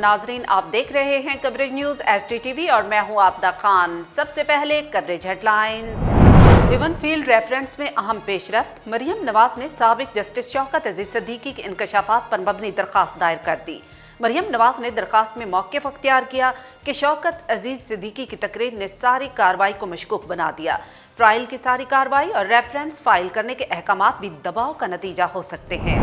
नाजरीन, आप देख रहे हैं कवरेज न्यूज HDTV और मैं हूं आपदा खान। सबसे पहले coverage headlines. Even field reference में अहम पेशरफ्त। मरियम नवाज ने साबिक जस्टिस शौकत अजीज सिद्दीकी के इंकशाफात पर मबनी दरखास्त दायर कर दी। मरियम नवाज ने दरखास्त में मौक़िफ़ अख्तियार किया कि शौकत अजीज सिद्दीकी की तकरीर ने सारी कार्रवाई को मशकूक बना दिया। ट्रायल की सारी कार्रवाई और रेफरेंस फाइल करने के अहकामात भी दबाव का नतीजा हो सकते हैं।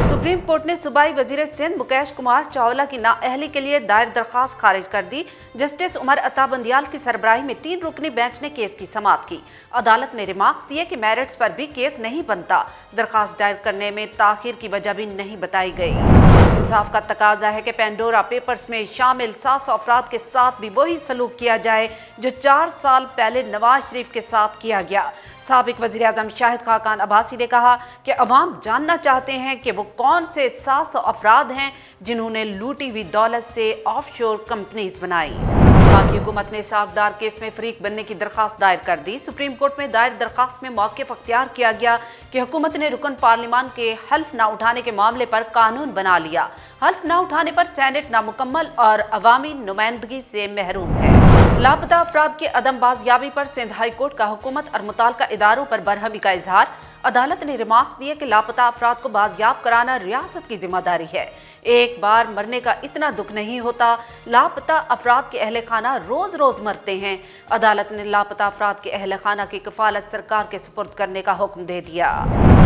सुप्रीम कोर्ट ने सूबाई वजीर सिंध मुकेश कुमार चावला की नाअहली के लिए दायर दरखास्त खारिज कर दी। जस्टिस उमर अता बंदियाल की सरबराही में 3 रुकनी बेंच ने केस की समाअत की। अदालत ने रिमार्क्स दिए कि मेरिट्स पर भी केस नहीं बनता। दरखास्त दायर करने में ताखिर की वजह भी नहीं बताई गई। इंसाफ का तकाजा है कि पेंडोरा पेपर्स में शामिल 700 अफराद के साथ भी वही सलूक किया जाए जो 4 साल पहले नवाज शरीफ के साथ किया गया। साबिक वज़ीर आज़म शाहिद खाकान अब्बासी ने कहा कि अवाम जानना चाहते हैं कि वो कौन से 700 अफराद हैं जिन्होंने लूटी हुई दौलत से ऑफशोर कंपनीज बनाई। वफाकी हुकूमत ने साफदार केस में फरीक बनने की दरखास्त दायर कर दी। सुप्रीम कोर्ट में दायर दरखास्त में मौक़िफ़ अख्तियार किया गया कि हुकूमत ने रुकन पार्लिमान के हल्फ न उठाने के मामले पर कानून बना लिया। हल्फ न उठाने पर सेनेट नामुकम्मल और अवामी नुमाइंदगी से महरूम है। लापता अफराद के अदम बाजियाबी पर सिंध हाई कोर्ट का हुकूमत और मुताल्लिका इदारों पर बरहमी का इजहार। अदालत ने रिमार्क्स दिए कि लापता अफराद को बाजियाब कराना रियासत की जिम्मेदारी है। एक बार मरने का इतना दुख नहीं होता। लापता अफराद के अहले खाना रोज रोज मरते हैं। अदालत ने लापता अफराद के अहले खाना की कफालत सरकार के सुपुर्द करने का हुक्म दे दिया।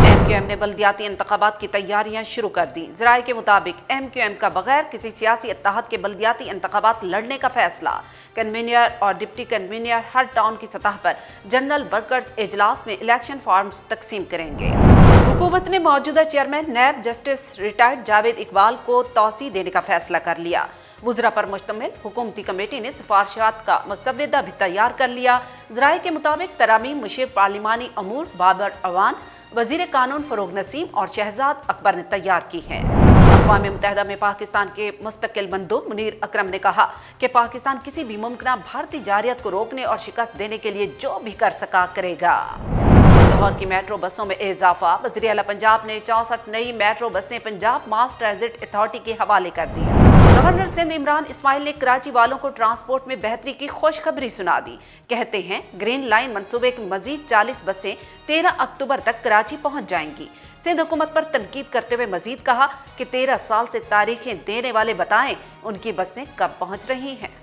MQM ने बल्दियाती इंतखाबात की तैयारियां शुरू कर दी। ज़राए के मुताबिक MQM का बगैर किसी सियासी इत्तेहाद के बल्दियाती इंतखाबात लड़ने का फैसला। कन्वीनर और डिप्टी कन्वीनर हर टाउन की सतह पर जनरल वर्कर्स इजलास में इलेक्शन फॉर्म्स तकसीम करेंगे। हुकूमत ने मौजूदा chairman NAB justice retired Javed Iqbal को तौसी देने का फैसला कर लिया। वुज़रा पर मुश्तमिल हुकूमती कमेटी ने सिफारिशात का मसवदा भी तैयार कर लिया। ज़राए के मुताबिक तरामीम मुशीर पार्लिमानी अमूर बाबर अवान, वजीर कानून फरोग नसीम और शहजाद अकबर ने तैयार की हैं। अक़वाम मुत्तहिदा में पाकिस्तान के मुस्तकिल मंदूब मुनीर अकरम ने कहा कि पाकिस्तान किसी भी मुमकिन भारतीय जारियत को रोकने और शिकस्त देने के लिए जो भी कर सका करेगा। लाहौर की मेट्रो बसों में इजाफा। वज़ीर आला पंजाब ने 64 नई मेट्रो बसें पंजाब मास ट्रांजिट अथॉरिटी के हवाले कर दी। गवर्नर सिंध इमरान इस्माइल ने कराची वालों को ट्रांसपोर्ट में बेहतरी की खुशखबरी सुना दी। कहते हैं ग्रीन लाइन मंसूबे की मजीद 40 बसें 13 अक्टूबर तक कराची पहुंच जाएंगी। सिंध हुकूमत पर तनकीद करते हुए मजीद कहा कि 13 साल से तारीखें देने वाले बताएं उनकी बसें कब पहुंच रही हैं।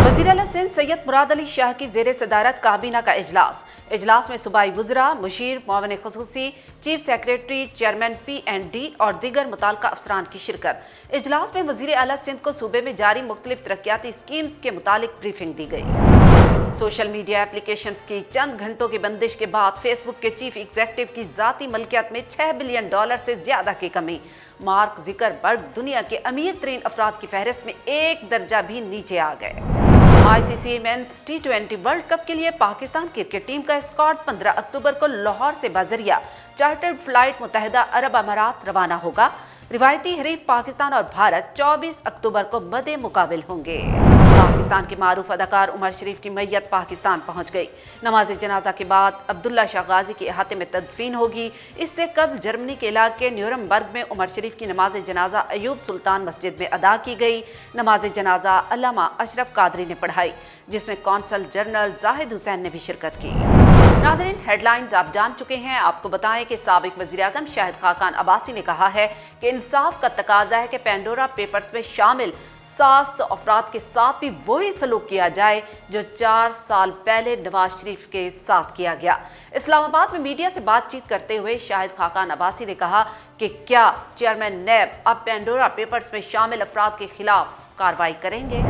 वज़ीर आला सिंध सैयद मुराद अली शाह की ज़ेर सदारत काबीना का इजलास में सूबाई वुज़रा, मुशीर, मुआविन खुसूसी, चीफ सेक्रेटरी, चेयरमैन P&D और दीगर मुताल्लिका अफसरान की शिरकत। इजलास में वज़ीर आला सिंध को सूबे में जारी मुख्तलिफ तरक्याती स्कीम्स के मुतालिक ब्रीफिंग दी गई। सोशल मीडिया एप्लीकेशंस की चंद घंटों की बंदिश के बाद फेसबुक के चीफ एग्जीक्यूटिव की ज़ाती मलकियत में $6 बिलियन से ज्यादा की कमी। मार्क ज़ुकरबर्ग दुनिया के अमीर तरीन अफराद की फहरिस्त में एक दर्जा भी नीचे आ गए। ICC mains T20 world cup के लिए पाकिस्तान क्रिकेट टीम का स्क्वाड 15 अक्टूबर को लाहौर से बजरिया चार्टर्ड फ्लाइट मुत्तहिदा अरब अमारात रवाना होगा। रिवायती हरीफ पाकिस्तान और भारत 24 अक्टूबर को मदे मुकाबिल होंगे। पाकिस्तान के मारूफ अदाकार उमर शरीफ की मैयत पाकिस्तान पहुंच गई। नमाज जनाजा के बाद अब्दुल्ला शाह गाजी के अहाते में तदफीन होगी। इससे कबल जर्मनी के इलाके न्यूरमबर्ग में उमर शरीफ की नमाज जनाजा अयूब सुल्तान मस्जिद में अदा की गई। नमाज जनाजा अल्लामा अशरफ कादरी ने पढ़ाई, जिसमें कौंसल जनरल जाहिद हुसैन ने भी शिरकत की। नाज़रीन, हेडलाइंस आप जान चुके हैं। आपको बताएं कि साबिक वज़ीर आज़म शाहिद खाकान अब्बासी ने कहा है कि इंसाफ का तकाजा है कि पेंडोरा पेपर्स में शामिल 700 अफराद के साथ भी वही सलूक किया जाए जो 4 साल पहले नवाज शरीफ के साथ किया गया। इस्लामाबाद में मीडिया से बातचीत करते हुए शाहिद खाकान अब्बासी ने कहा कि क्या चेयरमैन नैब अब पेंडोरा पेपर्स में शामिल अफराद के खिलाफ कार्रवाई करेंगे।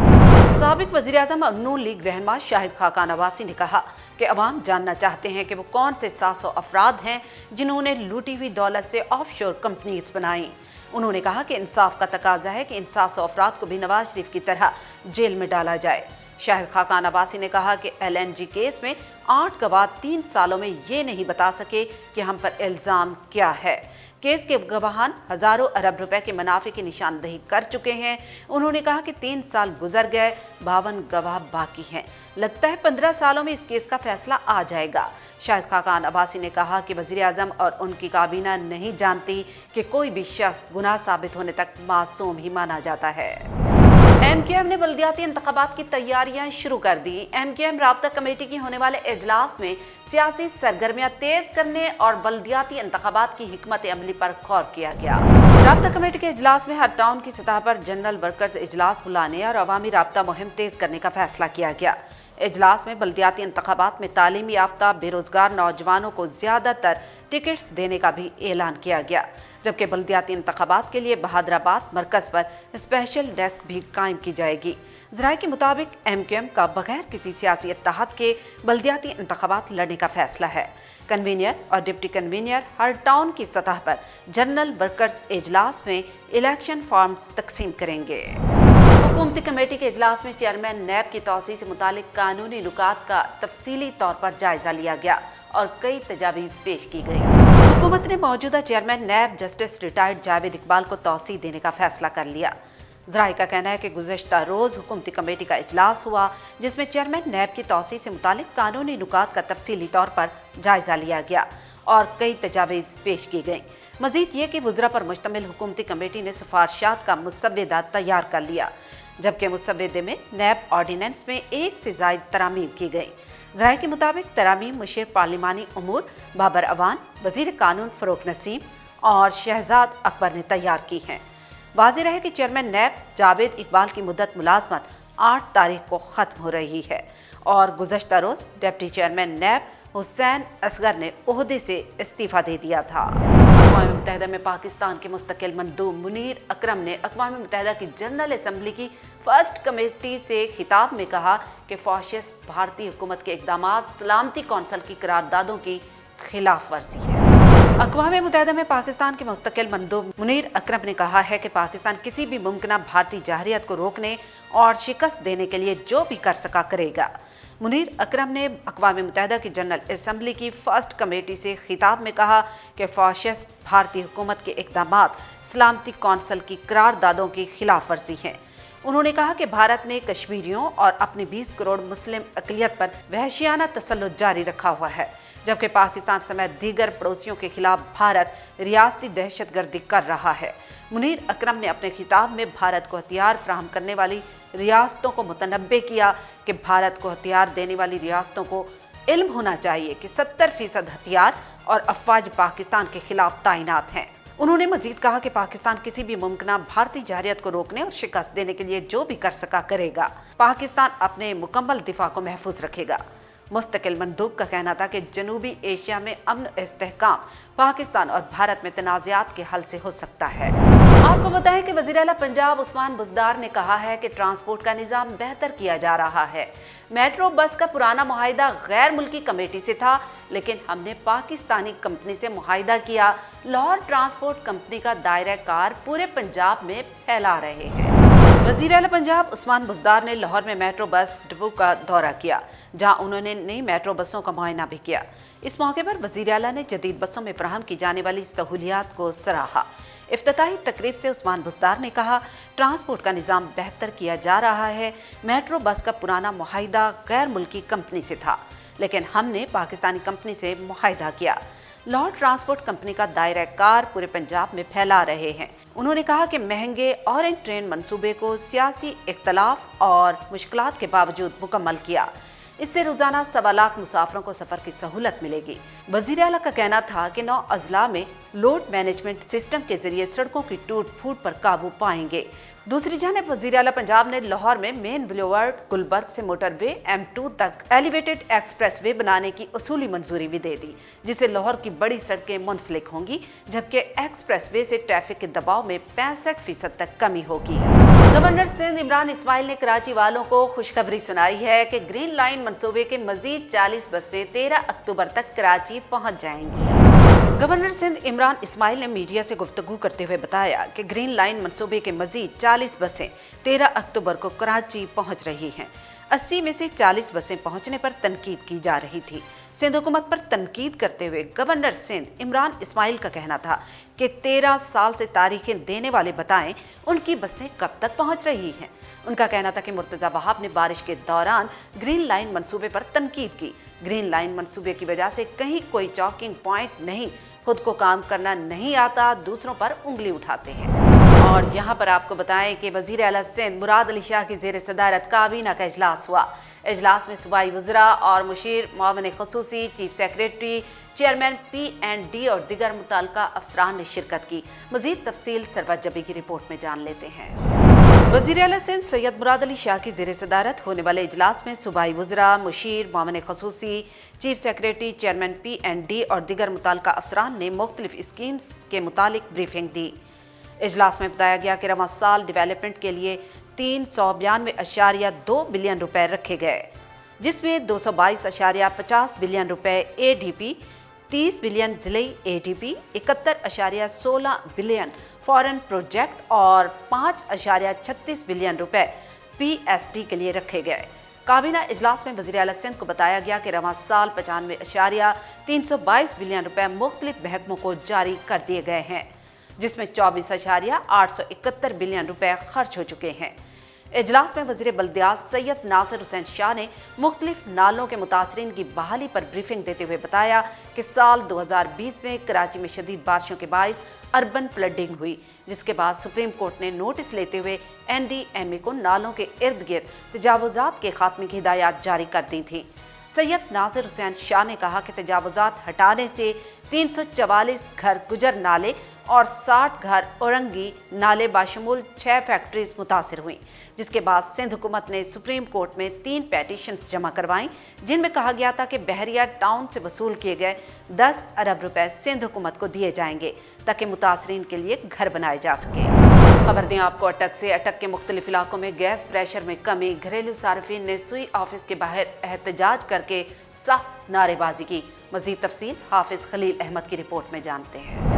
साबिक वज़ीर आज़म और नून लीग रहनुमा शाहिद खाकान अब्बासी ने कहा कि अवाम जानना चाहते हैं कि वो कौन से 700 अफराद हैं जिन्होंने लूटी हुई दौलत से ऑफशोर कंपनीज बनाई। उन्होंने कहा कि इंसाफ का तकाजा है कि इन 700 अफराद को भी नवाज शरीफ की तरह जेल में डाला जाए। शाहिद खाकान अब्बासी ने कहा कि LNG केस में 8 गवाह 3 सालों में ये नहीं बता सके कि हम पर इल्ज़ाम क्या है। केस के गवाहान हजारों अरब रुपए के मुनाफे की निशानदेही कर चुके हैं। उन्होंने कहा कि 3 साल गुजर गए, 52 गवाह बाकी हैं। लगता है 15 सालों में इस केस का फैसला आ जाएगा। शाहिद खाकान अब्बासी ने कहा कि वज़ीर आज़म और उनकी काबीना नहीं जानती कि कोई भी शख्स गुनाह साबित होने तक मासूम ही माना जाता है। MQM ने बल्दियाती इंतखाबात की तैयारियां शुरू कर दी। MQM राब्ता कमेटी की होने वाले इजलास में सियासी सरगर्मियां तेज करने और बल्दियाती इंतखाबात की हिकमत अमली पर गौर किया गया। राब्ता कमेटी के इजलास में हर टाउन की सतह पर जनरल वर्कर्स इजलास बुलाने और अवामी राब्ता मुहिम तेज करने का फैसला किया गया। इजलास में बल्दियाती इंतखाबात में तालीमी याफ्ता बेरोजगार नौजवानों को ज्यादातर टिकट्स देने का भी ऐलान किया गया, जबकि बल्दियाती इंतखाबात के लिए बहादुराबाद मरकज पर स्पेशल डेस्क भी कायम की जाएगी। ज़राए के मुताबिक MQM का बगैर किसी सियासी इत्तेहाद के बल्दियाती इंतखाबात लड़ने का फैसला है। कन्वीनियर और डिप्टी कन्वीनियर हर टाउन की सतह पर जनरल वर्कर्स इजलास में इलेक्शन फॉर्म्स तकसीम करेंगे। हुकूमती कमेटी के इजलास में चेयरमैन नैब की तौसी से मुतालिक कानूनी नुकात का तफसीली तौर पर जायजा लिया गया और कई तजावीज़ पेश की गई। हुकूमत ने मौजूदा chairman NAB justice retired Javed Iqbal को तौसी देने का फैसला कर लिया। ज़राए का कहना है कि गुज़श्ता रोज़ हुकूमती कमेटी का इजलास हुआ, जिसमें चेयरमैन नैब की तौसी से मुतालिक कानूनी नुकात का तफसीली तौर पर जायजा लिया गया और कई तजावीज़ पेश की गई। मजीद ये कि वज़रा पर मुश्तमिल हुकूमती कमेटी ने सिफारशात का मुसव्वदा तैयार कर लिया, जबकि मुसव्वदे में नैब ऑर्डिनेंस में एक से ज़ायद तरामीम की गई। ज़राए के मुताबिक तरामीम मुशीर पार्लिमानी उमूर बाबर अवान, वज़ीर कानून फ़रूक नसीम और शहजाद अकबर ने तैयार की हैं। वाज़ेह रहे कि चेयरमैन नैब जावेद इकबाल की मुद्दत मुलाजमत 8 तारीख को ख़त्म हो रही है और गुज़श्ता रोज़ डिप्टी चेयरमैन नैब हुसैन असगर ने ओहदे से इस्तीफ़ा दे दिया था। अक़वाम मुत्तहिदा में पाकिस्तान के मुस्तकिल मंदूब मुनीर अकरम ने अक़वाम मुत्तहिदा की जनरल असम्बली की फर्स्ट कमेटी से खिताब में कहा कि फाशिस्ट भारतीय हुकूमत के इक़दामात सलामती कौंसिल की करारदादों की खिलाफ वर्जी है। अक़वाम मुत्तहिदा में पाकिस्तान के मुस्तकिल मंदूब मुनीर अकरम ने कहा है कि पाकिस्तान किसी भी मुमकिन भारतीय जहरियत को रोकने और शिकस्त देने के लिए जो भी कर सका करेगा। मुनीर अकरम ने अक़वाम मुत्तहिदा की जनरल असम्बली की फर्स्ट कमेटी से खिताब में कहा कि फाशिस्ट भारतीय हुकूमत के इक़दामात सलामती कौंसिल की करारदादों की खिलाफ वर्जी हैं। उन्होंने कहा कि भारत ने कश्मीरियों और अपनी 20 करोड़ मुस्लिम अक़लियत पर वहशियाना तसल्लुत जारी रखा हुआ है, जबकि पाकिस्तान समेत दीगर पड़ोसियों के खिलाफ भारत रियासती दहशतगर्दी कर रहा है। मुनीर अकरम ने अपने खिताब में भारत को हथियार फराहम करने वाली रियासतों को मुतनब्बे किया कि भारत को हथियार देने वाली रियासतों को इल्म होना चाहिए कि 70% हथियार और अफवाज पाकिस्तान के खिलाफ तैनात हैं। उन्होंने मजीद कहा कि पाकिस्तान किसी भी मुमकिन भारतीय जहरियत को रोकने और शिकस्त देने के लिए जो भी कर सका करेगा। पाकिस्तान अपने मुकम्मल दिफा को महफूज रखेगा। मुस्तकिल मंदूब का कहना था कि जनूबी एशिया में अमन इस्तेहकाम पाकिस्तान और भारत में तनाज़ात के हल से हो सकता है। आपको बताएं कि वज़ीर आला पंजाब उस्मान बुज़दार ने कहा है कि ट्रांसपोर्ट का निज़ाम बेहतर किया जा रहा है। मेट्रो बस का पुराना मुआहिदा गैर मुल्की कमेटी से था, लेकिन हमने पाकिस्तानी कंपनी से मुआहिदा किया। लाहौर ट्रांसपोर्ट कंपनी का दायरा कार पूरे पंजाब में फैला रहे हैं। वज़ीर आला पंजाब उस्मान बुज़दार ने लाहौर में मेट्रो बस डिपो का दौरा किया, जहां उन्होंने नई मेट्रो बसों का मुआयना भी किया। इस मौके पर वज़ीर आला ने जदीद बसों में फराहम की जाने वाली सहूलियात को सराहा। इफ्तिताही तकरीब से उस्मान बुज़दार ने कहा, ट्रांसपोर्ट का निज़ाम बेहतर किया जा रहा है। मेट्रो बस का पुराना मुआहिदा गैर मुल्की कंपनी से था, लेकिन हमने पाकिस्तानी कंपनी से मुआहिदा किया। लाहौर ट्रांसपोर्ट कंपनी का दायरा कार पूरे पंजाब में फैला रहे हैं। उन्होंने कहा कि महंगे ऑरेंज ट्रेन मंसूबे को सियासी इख्तलाफ और मुश्किलात के बावजूद मुकम्मल किया। इससे रोजाना 1.25 लाख मुसाफिरों को सफर की सहूलत मिलेगी। वज़ीर आला का कहना था कि 9 अजला में लोड मैनेजमेंट सिस्टम के जरिए सड़कों की टूट फूट पर काबू पाएंगे। दूसरी जानिब वज़ीर आला पंजाब ने लाहौर में मेन बुलेवार्ड गुलबर्ग से मोटरवे M2 तक एलिवेटेड एक्सप्रेस वे बनाने की उसूली मंजूरी भी दे दी, जिससे लाहौर की बड़ी सड़कें मुंसलिक होंगी, जबकि एक्सप्रेस वे से ट्रैफिक के दबाव में 65% तक कमी होगी। गवर्नर सिंध इमरान इस्माइल ने कराची वालों को खुशखबरी सुनाई है कि ग्रीन लाइन मंसूबे के मजीद 40 बसें 13 अक्टूबर तक कराची पहुंच जाएंगी। गवर्नर सिंध इमरान इस्माइल ने मीडिया से गुफ्तगू करते हुए बताया कि ग्रीन लाइन मंसूबे के मजीद 40 बसें 13 अक्टूबर को कराची पहुंच रही हैं। 80 में से 40 बसें पहुंचने पर तनकीद की जा रही थी। सिंध हुकूमत पर तनकीद करते हुए गवर्नर सिंध इमरान इस्माइल का कहना था कि 13 साल से तारीखें देने वाले बताएं उनकी बसें कब तक पहुंच रही हैं। उनका कहना था कि मुर्तज़ा वहाब ने बारिश के दौरान ग्रीन लाइन मंसूबे पर तनकीद की। ग्रीन लाइन मंसूबे की वजह से कहीं कोई चौकिंग पॉइंट नहीं, खुद को काम करना नहीं आता, दूसरों पर उंगली उठाते हैं। और यहाँ पर आपको बताएं कि वज़ीर आला सिंध मुराद अली शाह की ज़ेर सदारत काबीना का इजलास हुआ। इजलास में सूबाई वज़रा और मुशीर, मुआविन ख़ुसूसी, चीफ सेक्रेटरी, चेयरमैन P&D और दिगर मुतल्लिका अफसरान ने शिरकत की। मज़ीद तफसील सरवर जबी की रिपोर्ट में जान लेते हैं। वज़ीर आला सिंध सैयद मुराद अली शाह की ज़ेर सदारत होने वाले इजलास में सूबाई वज़रा, मुशीर, मुआविन ख़ुसूसी, चीफ सेक्रेटरी, चेयरमैन P&D और दिगर मुतल्लिका अफसरान ने मुख्तलिफ स्कीम्स के मुतालिक ब्रीफिंग दी। इजलास में बताया गया कि रवां साल डेवलपमेंट के लिए 392.2 बिलियन रुपए रखे गए, जिसमें 222.50 बिलियन रुपए ADP, 30 बिलियन ज़िले ADP, 71.16 बिलियन फॉरेन प्रोजेक्ट और 5.36 बिलियन रुपए PSD के लिए रखे गए। काबीना इजलास में वज़ीर आला सिंध को बताया गया कि रवां साल 95.322 बिलियन रुपए मुख्तलिफ महकमों को जारी कर दिए गए हैं, जिसमें 24.871 बिलियन रुपए खर्च हो चुके हैं। इजलास में वज़ीर बल्दियात सैयद नासिर हुसैन शाह ने मुख्तलिफ नालों के मुतासरीन की बहाली पर ब्रीफिंग देते हुए बताया कि साल 2020 में कराची में शदीद बारिशों के बाइस अर्बन फ्लडिंग हुई, जिसके बाद सुप्रीम कोर्ट ने नोटिस लेते हुए NDMA को नालों के इर्द गिर्द तजावुजात के खात्मे की हिदायत जारी कर दी थी। सैयद नासिर हुसैन शाह ने कहा कि तजावुजात हटाने से 344 घर गुजर नाले और 60 घर औरंगी नाले बाशमूल 6 फैक्ट्रीज मुतासिर हुई, जिसके बाद सिंध हुकूमत ने सुप्रीम कोर्ट में 3 पेटिशंस जमा करवाईं, जिनमें कहा गया था कि बहरिया टाउन से वसूल किए गए 10 अरब रुपए सिंध हुकूमत को दिए जाएंगे ताकि मुतासरीन के लिए घर बनाए जा सके। खबर दें आपको अटक से। अटक के मुख्तलिफ इलाकों में गैस प्रेशर में कमी, घरेलू सार्फिन ने सुई ऑफिस के बाहर एहतजाज करके सख्त नारेबाजी की। मजीद तफसील हाफिज खलील अहमद की रिपोर्ट में जानते हैं।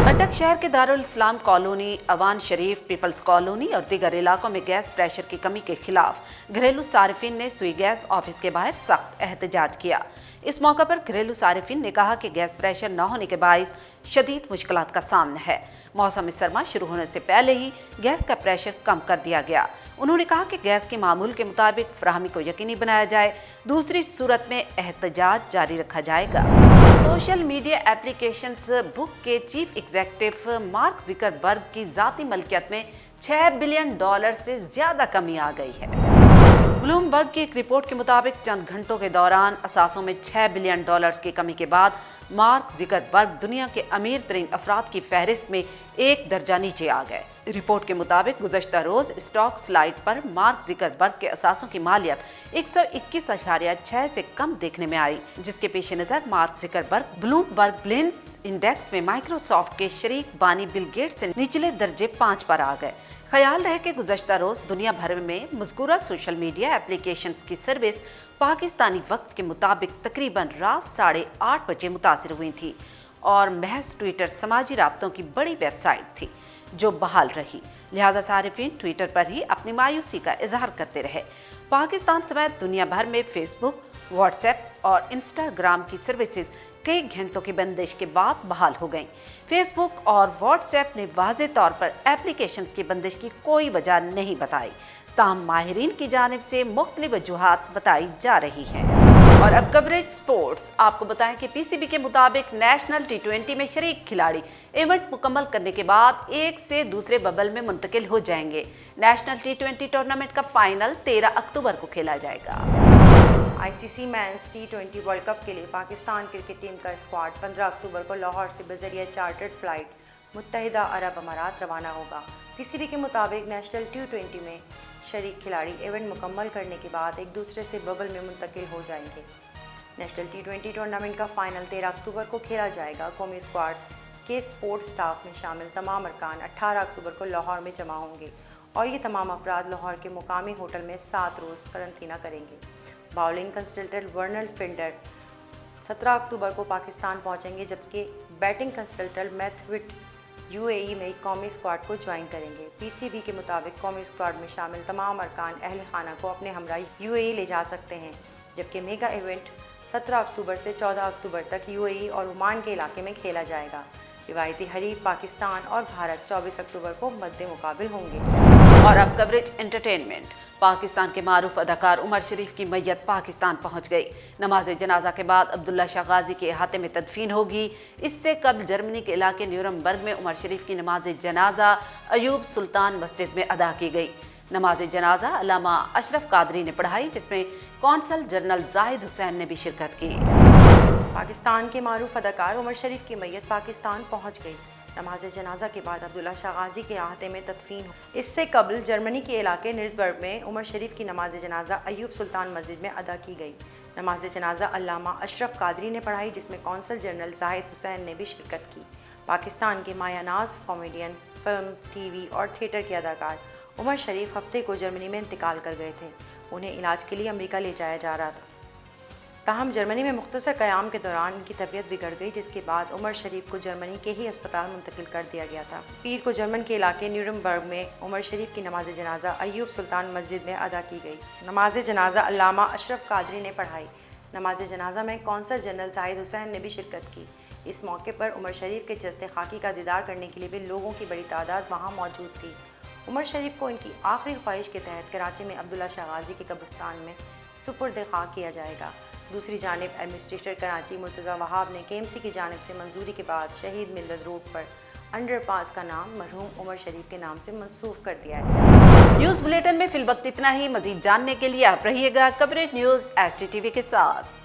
अटक शहर के दारुल इस्लाम कॉलोनी, अवान शरीफ, पीपल्स कॉलोनी और दीगर इलाकों में गैस प्रेशर की कमी के खिलाफ घरेलू सार्फिन ने सुई गैस ऑफिस के बाहर सख्त एहतजाज किया। इस मौका पर घरेलू सार्फिन ने कहा कि गैस प्रेशर न होने के बाइस शदीद मुश्किलात का सामना है। मौसम सरमा शुरू होने से पहले ही गैस का प्रेशर कम कर दिया गया। उन्होंने कहा कि गैस के मामूल के मुताबिक फराहमी को यकीनी बनाया जाए, दूसरी सूरत में एहतजाज जारी रखा जाएगा। सोशल मीडिया एप्लीकेशंस बुक के चीफ एग्जीक्यूटिव मार्क ज़ुकरबर्ग की ज़ाती मलकियत में $6 बिलियन से ज्यादा कमी आ गई है। ब्लूमबर्ग की एक रिपोर्ट के मुताबिक चंद घंटों के दौरान असासों में $6 बिलियन की कमी के बाद मार्क ज़ुकरबर्ग दुनिया के अमीर तरीन अफराद की फहरिस्त में एक दर्जा नीचे आ गए। रिपोर्ट के मुताबिक गुज़श्ता रोज स्टॉक स्लाइड पर मार्क ज़ुकरबर्ग के असासों की मालियत 121.6 से कम देखने में आई, जिसके पेश नज़र मार्क ज़ुकरबर्ग ब्लूमबर्ग ब्लिंस इंडेक्स में माइक्रोसॉफ्ट के शरीक बानी बिल गेट्स से निचले दर्जे 5 पर आ गए। ख्याल रहे कि गुज़श्ता रोज दुनिया भर में मज़कूरा सोशल मीडिया एप्लीकेशंस की सर्विस पाकिस्तानी वक्त के मुताबिक तकरीबन रात 8:30 बजे मुतासिर हुई थी और महज ट्विटर समाजी राब्तों की बड़ी वेबसाइट थी जो बहाल रही, लिहाजा सारिफिन ट्विटर पर ही अपनी मायूसी का इजहार करते रहे। पाकिस्तान समेत दुनिया भर में फेसबुक, व्हाट्सएप और इंस्टाग्राम की सर्विसेज कई घंटों की बंदिश के बाद बहाल हो गईं। फेसबुक और व्हाट्सएप ने वाज़े तौर पर एप्लीकेशंस की बंदिश की कोई वजह नहीं बताई, ताहम माहिरीन की जानिब से मुख्तलिफ वजूहात बताई जा रही हैं। और अब कवरेज स्पोर्ट्स। आपको बताएं कि PCB के मुताबिक नेशनल T20 में शरीक खिलाड़ी इवेंट मुकम्मल करने के बाद एक से दूसरे बबल में मुंतकिल हो जाएंगे। नेशनल T20 टूर्नामेंट का फाइनल 13 अक्टूबर को खेला जाएगा। ICC mains T20 world cup के लिए पाकिस्तान क्रिकेट टीम का स्क्वाड 15 अक्टूबर को लाहौर से बजरिया चार्टर्ड फ्लाइट मुत्तहिदा अरब अमारात रवाना होगा। PCB के मुताबिक नेशनल T20 में शरीक खिलाड़ी इवेंट मुकम्मल करने के बाद एक दूसरे से बबल में मुंतकिल हो जाएंगे। नेशनल T20 टूर्नामेंट का फाइनल 13 अक्टूबर को खेला जाएगा। कौमी स्क्वाड के स्पोर्ट स्टाफ में शामिल तमाम अरकान 18 अक्टूबर को लाहौर में जमा होंगे और ये तमाम अफराद लाहौर के मुकामी होटल में 7 रोज़ करंतना करेंगे। बाउलिंग कंसल्टेंट वर्नल फिल्डर 17 अक्टूबर को पाकिस्तान पहुंचेंगे, जबकि बैटिंग कंसल्टेंट मैथविट UAE में कौमी स्क्वाड को ज्वाइन करेंगे। PCB के मुताबिक कौमी स्क्वाड में शामिल तमाम अरकान अहल खाना को अपने हमरा UAE ले जा सकते हैं, जबकि मेगा इवेंट 17 अक्टूबर से 14 अक्टूबर तक UAE और ओमान के इलाके में खेला जाएगा। रिवायती हरीफ पाकिस्तान और भारत 24 अक्टूबर को मद्दे मुकाबिल होंगे। और अब कवरेज एंटरटेनमेंट। पाकिस्तान के मारूफ अदाकार उमर शरीफ की मैयत पाकिस्तान पहुंच गई। नमाज जनाजा के बाद अब्दुल्ला शाह गाजी के अहाते में तदफीन होगी। इससे कबल जर्मनी के इलाके न्यूरमबर्ग में उमर शरीफ की नमाज जनाजा अयूब सुल्तान मस्जिद में अदा की गई। नमाज जनाजा अल्लामा अशरफ कादरी ने पढ़ाई, जिसमें कौंसल जनरल जाहिद हुसैन ने भी शिरकत की। पाकिस्तान के मारूफ अदाकार उमर शरीफ की मैयत पाकिस्तान पहुंच गई। नमाज जनाजा के बाद अब्दुल्ला शाह गाजी के अहाते में तदफीन हो। इससे कबल जर्मनी के इलाके निर्सबर्ग में उमर शरीफ की नमाज जनाजा अयूब सुल्तान मस्जिद में अदा की गई। नमाज जनाजा अल्लामा अशरफ कादरी ने पढ़ाई, जिसमें कौंसल जनरल जाहिद हुसैन ने भी शिरकत की। पाकिस्तान के मायानाज कॉमेडियन, फिल्म, टीवी और थिएटर के अदाकार उमर शरीफ हफ्ते को जर्मनी में इंतकाल कर गए थे। उन्हें इलाज के लिए अमेरिका ले जाया जा रहा था। ताहम जर्मनी में मुख्तसर क़याम के दौरान इनकी तबीयत बिगड़ गई, जिसके बाद उमर शरीफ को जर्मनी के ही अस्पताल मुंतकिल कर दिया गया था। पीर को जर्मन के इलाके न्यूरमबर्ग में उमर शरीफ की नमाज जनाजा अयूब सुल्तान मस्जिद में अदा की गई। नमाज जनाजा अल्लामा अशरफ कादरी ने पढ़ाई। नमाज जनाजा में कौंसल जनरल जाहिद हुसैन ने भी शिरकत की। इस मौके पर उमर शरीफ के जस्ते खाकी का दीदार करने के लिए भी लोगों की बड़ी तादाद वहाँ मौजूद थी। उमर शरीफ को इनकी आखिरी ख्वाहिश के तहत कराची में अब्दुल्ला शाह गाजी के कब्रिस्तान में सुपुर्द खाक किया जाएगा। दूसरी जानिब एडमिनिस्ट्रेटर कराची मुर्तज़ा वहाब ने KMC की जानिब से मंजूरी के बाद शहीद मिल्लत रोड पर अंडरपास का नाम मरहूम उमर शरीफ के नाम से मंसूख कर दिया है। न्यूज़ बुलेटिन में फिलवक्त इतना ही। मजीद जानने के लिए आप रहिएगा कवरेज न्यूज़ HDTV के साथ।